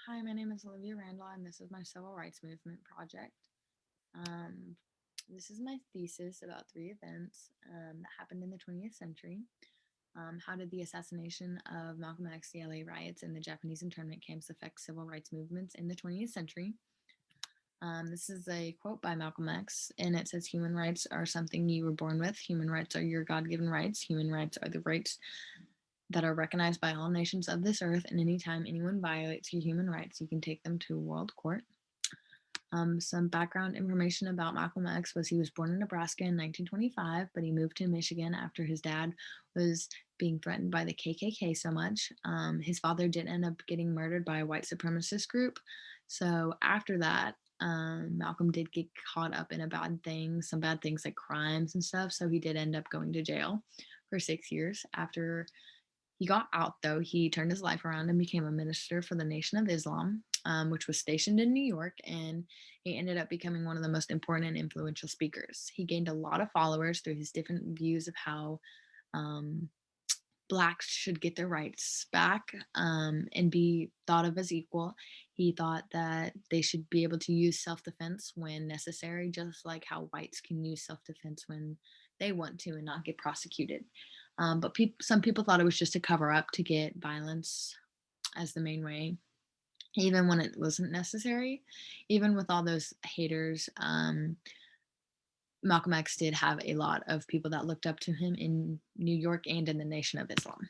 Hi, my name is Olivia Randall, and this is my civil rights movement project. Um, this is my thesis about three events that happened in the 20th century. How did the assassination of Malcolm X, the LA riots, and the Japanese internment camps affect civil rights movements in the 20th century? This is a quote by Malcolm X, and it says, "Human rights are something you were born with. Human rights are your God given rights. Human rights are the rights that are recognized by all nations of this earth, and anytime anyone violates your human rights, you can take them to a world court." Some background information about Malcolm X was he was born in Nebraska in 1925, but he moved to Michigan after his dad was being threatened by the KKK so much. His father did end up getting murdered by a white supremacist group. So after that, Malcolm did get caught up in some bad things like crimes and stuff. So he did end up going to jail for 6 years. After he got out, though, he turned his life around and became a minister for the Nation of Islam, which was stationed in New York, and he ended up becoming one of the most important and influential speakers. He gained a lot of followers through his different views of how um, Blacks should get their rights back and be thought of as equal. He thought that they should be able to use self defense when necessary, just like how whites can use self defense when they want to and not get prosecuted. But some people thought it was just a cover up to get violence as the main way, even when it wasn't necessary. Even with all those haters, Malcolm X did have a lot of people that looked up to him in New York and in the Nation of Islam.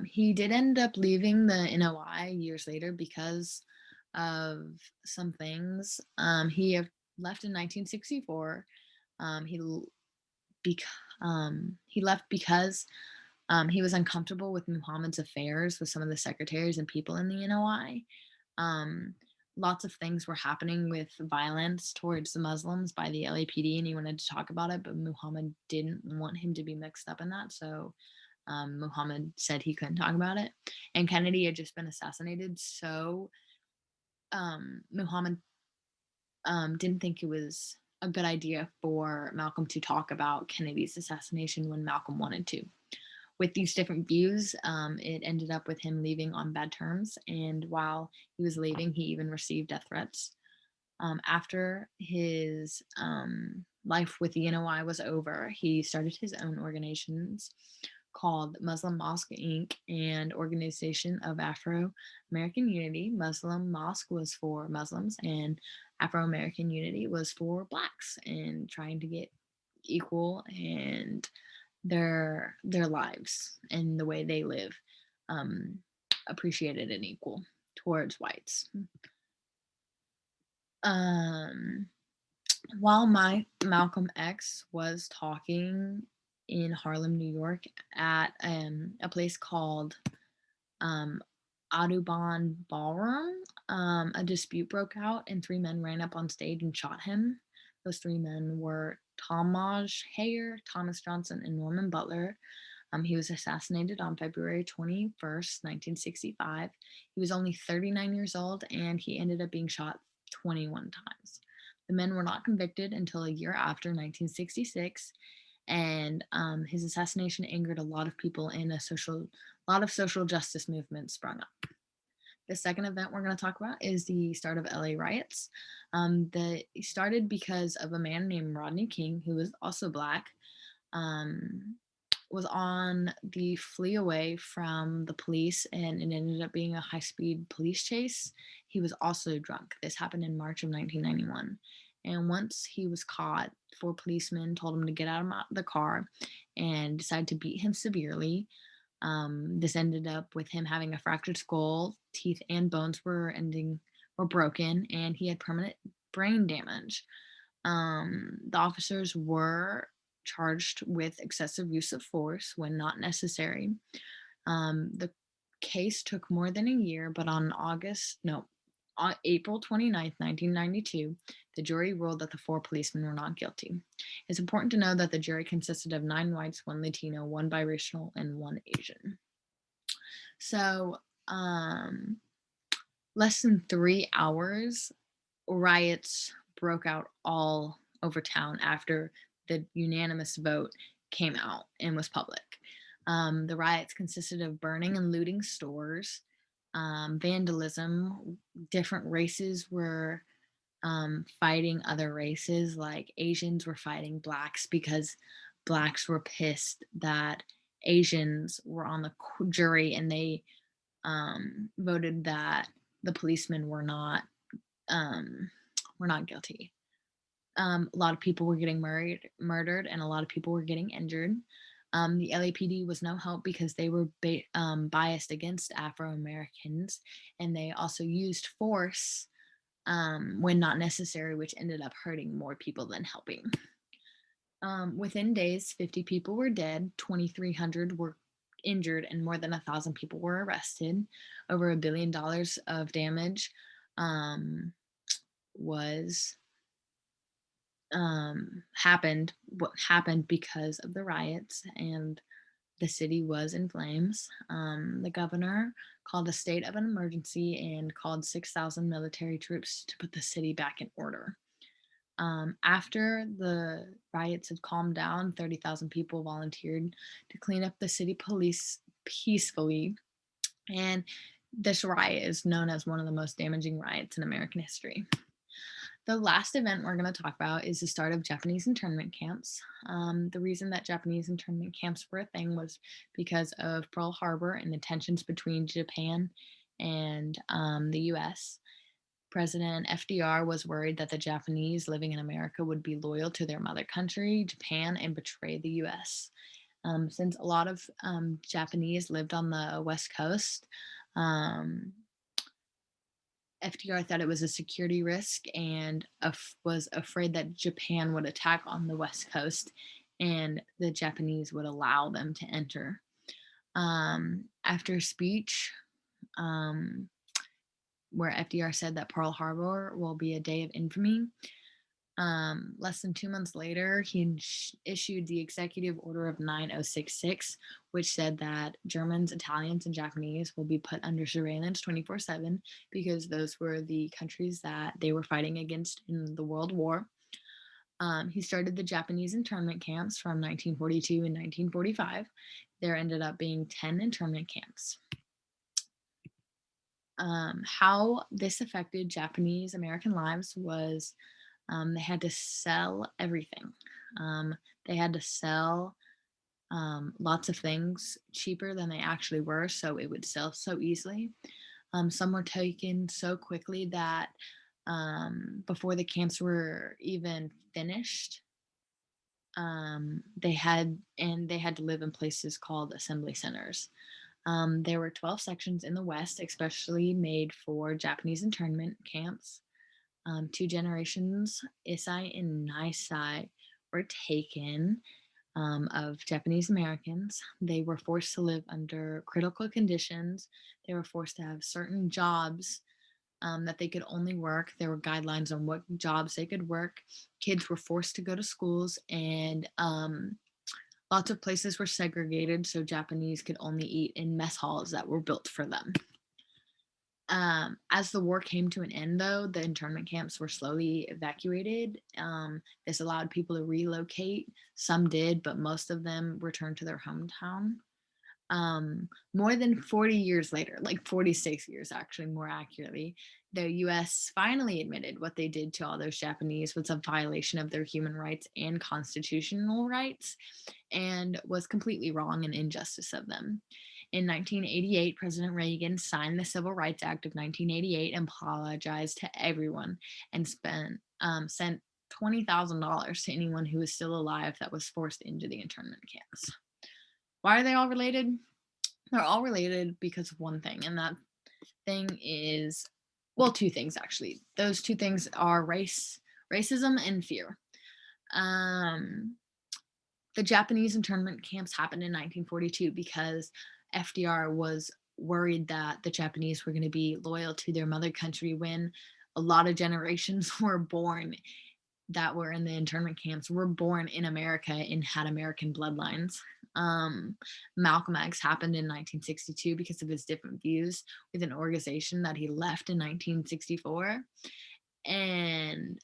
He did end up leaving the NOI years later because of some things. Left in 1964. Um, he he left because he was uncomfortable with Muhammad's affairs with some of the secretaries and people in the NOI. Um, Lots of things were happening with violence towards the Muslims by the LAPD, and he wanted to talk about it, but Muhammad didn't want him to be mixed up in that. So Muhammad said he couldn't talk about it. And Kennedy had just been assassinated. So Muhammad didn't think it was a good idea for Malcolm to talk about Kennedy's assassination when Malcolm wanted to. With these different views, it ended up with him leaving on bad terms. And while he was leaving, he even received death threats. After his life with the NOI was over, he started his own organizations called Muslim Mosque Inc. and Organization of Afro American Unity. Muslim Mosque was for Muslims, and Afro American Unity was for Blacks, and trying to get equal and their lives and the way they live um, appreciated and equal towards whites. Um, while Malcolm X was talking in Harlem, New York, at a place called um, Audubon Ballroom, a dispute broke out, and three men ran up on stage and shot him. Those three men were Talmadge Hayer, Thomas Johnson, and Norman Butler. He was assassinated on February 21st, 1965. He was only 39 years old, and he ended up being shot 21 times. The men were not convicted until a year after, 1966, and his assassination angered a lot of people, and lot of social justice movements sprung up. The second event we're going to talk about is the start of LA riots. That started because of a man named Rodney King, who was also Black, was on the flee away from the police, and it ended up being a high-speed police chase. He was also drunk. This happened in March of 1991. And once he was caught, four policemen told him to get out of the car and decided to beat him severely. This ended up with him having a fractured skull, teeth and bones were broken, and he had permanent brain damage. The officers were charged with excessive use of force when not necessary. The case took more than a year, but on April 29th, 1992, the jury ruled that the four policemen were not guilty. It's important to know that the jury consisted of 9 whites, 1 Latino, 1 biracial, and 1 Asian. So, less than 3 hours, riots broke out all over town after the unanimous vote came out and was public. The riots consisted of burning and looting stores, vandalism. Different races were fighting other races, like Asians were fighting blacks because blacks were pissed that Asians were on the jury, and they voted that the policemen um, were not guilty. A lot of people were getting murdered, and a lot of people were getting injured. The LAPD was no help because they were biased against Afro Americans, and they also used force when not necessary, which ended up hurting more people than helping. Within days, 50 people were dead, 2,300 were injured, and more than 1,000 people were arrested. Over $1 billion of damage um, was what happened because of the riots, and the city was in flames. The governor called a state of an emergency and called 6,000 military troops to put the city back in order. After the riots had calmed down, 30,000 people volunteered to clean up the city police peacefully. And this riot is known as one of the most damaging riots in American history. The last event we're going to talk about is the start of Japanese internment camps. The reason that Japanese internment camps were a thing was because of Pearl Harbor and the tensions between Japan and the US. President FDR was worried that the Japanese living in America would be loyal to their mother country, Japan, and betray the US. Since a lot of Japanese lived on the West Coast, FDR thought it was a security risk and was afraid that Japan would attack on the West Coast and the Japanese would allow them to enter. After a speech where FDR said that Pearl Harbor will be a day of infamy, less than 2 months later, he issued the Executive Order of 9066, which said that Germans, Italians, and Japanese will be put under surveillance 24/7 because those were the countries that they were fighting against in the World War. He started the Japanese internment camps from 1942 and 1945. There ended up being 10 internment camps. How this affected Japanese American lives was they had to sell everything. They had to sell lots of things cheaper than they actually were, so it would sell so easily. Some were taken so quickly that before the camps were even finished, they had to live in places called assembly centers. There were 12 sections in the West, especially made for Japanese internment camps. 2 generations, Isai and Nisai, were taken of Japanese Americans. They were forced to live under critical conditions. They were forced to have certain jobs that they could only work. There were guidelines on what jobs they could work. Kids were forced to go to schools, and lots of places were segregated, so Japanese could only eat in mess halls that were built for them. As the war came to an end, though, the internment camps were slowly evacuated. This allowed people to relocate. Some did, but most of them returned to their hometown. More than 40 years later, like 46 years actually, more accurately, the US finally admitted what they did to all those Japanese was a violation of their human rights and constitutional rights and was completely wrong and injustice of them. In 1988, President Reagan signed the Civil Rights Act of 1988 and apologized to everyone and sent $20,000 to anyone who was still alive that was forced into the internment camps. Why are they all related? They're all related because of one thing, and that thing is, well, two things actually. Those two things are racism, and fear. The Japanese internment camps happened in 1942 because FDR was worried that the Japanese were going to be loyal to their mother country when a lot of generations were born that were in the internment camps were born in America and had American bloodlines. Malcolm X happened in 1962 because of his different views with an organization that he left in 1964. And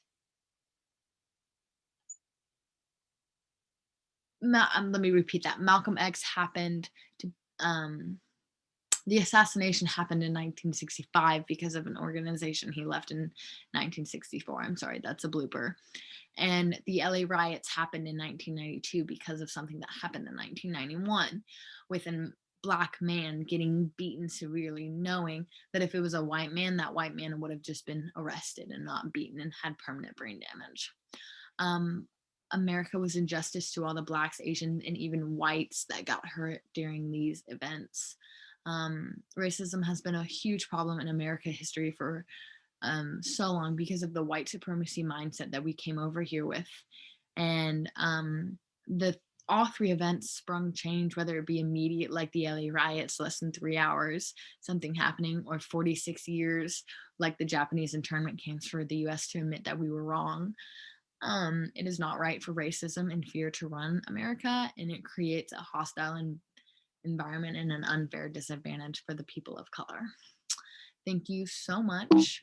let me repeat that. Malcolm X happened to The assassination happened in 1965 because of an organization he left in 1964. I'm sorry, that's a blooper. And the LA riots happened in 1992 because of something that happened in 1991 with a black man getting beaten severely, knowing that if it was a white man, that white man would have just been arrested and not beaten and had permanent brain damage. Um, America was injustice to all the blacks, Asians, and even whites that got hurt during these events. Racism has been a huge problem in America history for so long because of the white supremacy mindset that we came over here with. And the all three events sprung change, whether it be immediate, like the LA riots, less than 3 hours, something happening, or 46 years, like the Japanese internment camps, for the US to admit that we were wrong. It is not right for racism and fear to run America, and it creates a hostile environment and an unfair disadvantage for the people of color. Thank you so much.